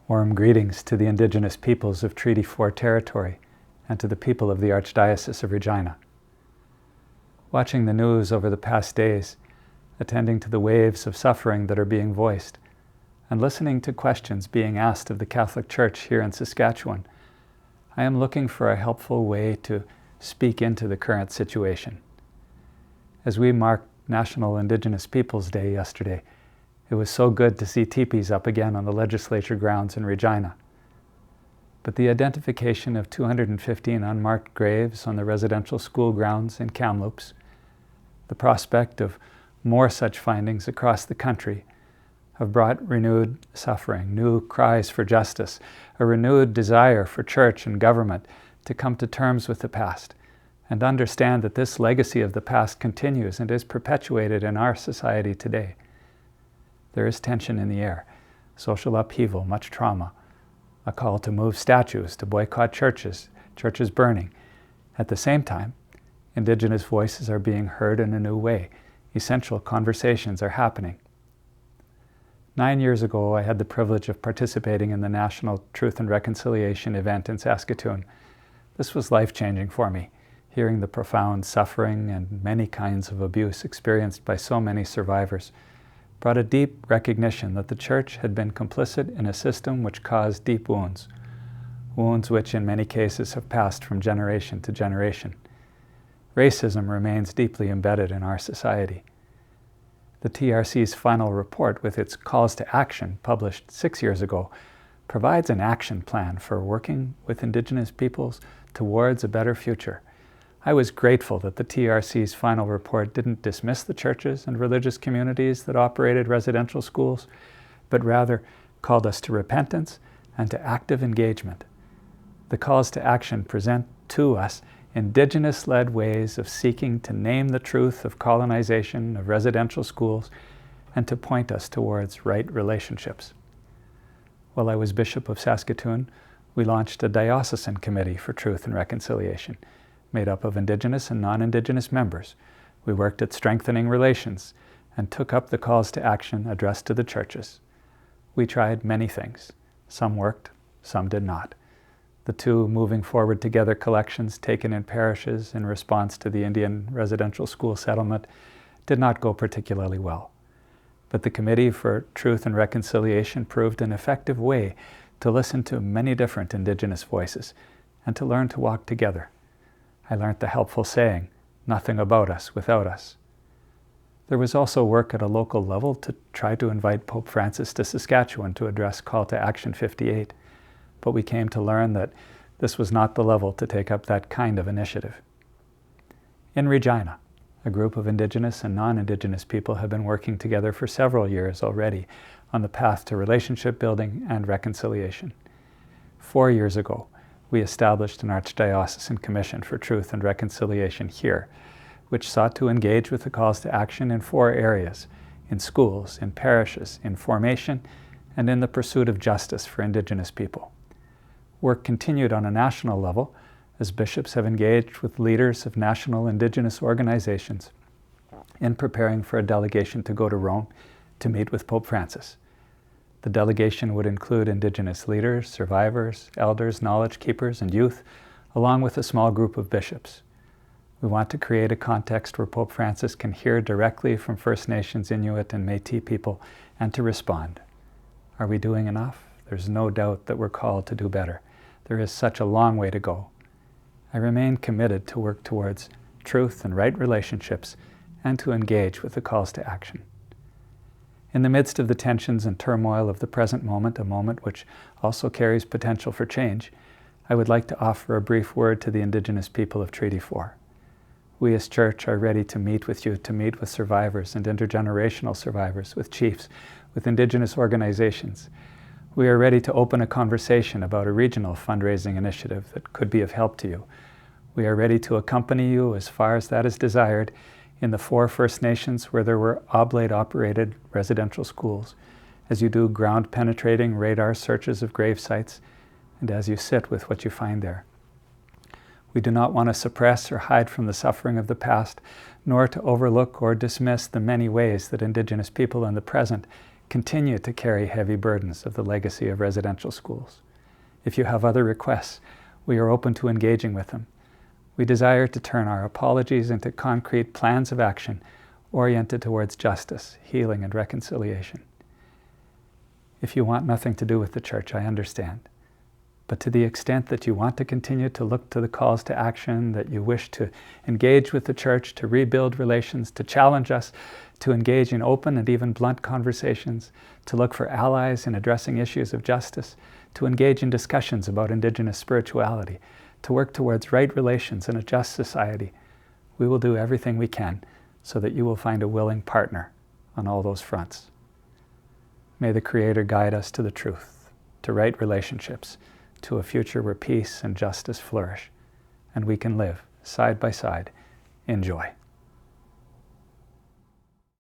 Warm greetings to the Indigenous Peoples of Treaty 4 territory and to the people of the Archdiocese of Regina. Watching the news over the past days, attending to the waves of suffering that are being voiced, and listening to questions being asked of the Catholic Church here in Saskatchewan, I am looking for a helpful way to speak into the current situation. As we marked National Indigenous Peoples Day yesterday, it was so good to see teepees up again on the legislature grounds in Regina. But the identification of 215 unmarked graves on the residential school grounds in Kamloops, the prospect of more such findings across the country, have brought renewed suffering, new cries for justice, a renewed desire for church and government to come to terms with the past and understand that this legacy of the past continues and is perpetuated in our society today. There is tension in the air, social upheaval, much trauma, a call to move statues, to boycott churches burning. At the same time, Indigenous voices are being heard in a new way. Essential conversations are happening. 9 years ago, I had the privilege of participating in the National Truth and Reconciliation event in Saskatchewan. This was life-changing for me, hearing the profound suffering and many kinds of abuse experienced by so many survivors brought a deep recognition that the Church had been complicit in a system which caused deep wounds which in many cases have passed from generation to generation. Racism remains deeply embedded in our society. The TRC's final report, with its calls to action published 6 years ago, provides an action plan for working with Indigenous peoples towards a better future. I was grateful that the TRC's final report didn't dismiss the churches and religious communities that operated residential schools, but rather called us to repentance and to active engagement. The calls to action present to us Indigenous-led ways of seeking to name the truth of colonization of residential schools and to point us towards right relationships. While I was Bishop of Saskatoon, we launched a diocesan committee for truth and reconciliation, made up of Indigenous and non-Indigenous members. We worked at strengthening relations and took up the calls to action addressed to the churches. We tried many things. Some worked, some did not. The 2 Moving Forward Together collections taken in parishes in response to the Indian residential school settlement did not go particularly well. But the Committee for Truth and Reconciliation proved an effective way to listen to many different Indigenous voices and to learn to walk together. I learned the helpful saying, "Nothing about us without us." There was also work at a local level to try to invite Pope Francis to Saskatchewan to address Call to Action 58, but we came to learn that this was not the level to take up that kind of initiative. In Regina, a group of Indigenous and non-Indigenous people have been working together for several years already on the path to relationship building and reconciliation. 4 years ago, we established an Archdiocesan Commission for Truth and Reconciliation here, which sought to engage with the calls to action in 4 areas: in schools, in parishes, in formation, and in the pursuit of justice for Indigenous people. Work continued on a national level as bishops have engaged with leaders of national Indigenous organizations in preparing for a delegation to go to Rome to meet with Pope Francis. The delegation would include Indigenous leaders, survivors, elders, knowledge keepers, and youth, along with a small group of bishops. We want to create a context where Pope Francis can hear directly from First Nations, Inuit, and Métis people and to respond. Are we doing enough? There's no doubt that we're called to do better. There is such a long way to go. I remain committed to work towards truth and right relationships and to engage with the calls to action. In the midst of the tensions and turmoil of the present moment, a moment which also carries potential for change, I would like to offer a brief word to the Indigenous people of Treaty 4. We as Church are ready to meet with you, to meet with survivors and intergenerational survivors, with chiefs, with Indigenous organizations. We are ready to open a conversation about a regional fundraising initiative that could be of help to you. We are ready to accompany you as far as that is desired in the 4 First Nations where there were oblate-operated residential schools, as you do ground-penetrating radar searches of grave sites, and as you sit with what you find there. We do not want to suppress or hide from the suffering of the past, nor to overlook or dismiss the many ways that Indigenous people in the present continue to carry heavy burdens of the legacy of residential schools. If you have other requests, we are open to engaging with them. We desire to turn our apologies into concrete plans of action oriented towards justice, healing, and reconciliation. If you want nothing to do with the Church, I understand. But to the extent that you want to continue to look to the calls to action, that you wish to engage with the Church, to rebuild relations, to challenge us, to engage in open and even blunt conversations, to look for allies in addressing issues of justice, to engage in discussions about Indigenous spirituality, to work towards right relations and a just society, we will do everything we can so that you will find a willing partner on all those fronts. May the Creator guide us to the truth, to right relationships, to a future where peace and justice flourish, and we can live side by side in joy.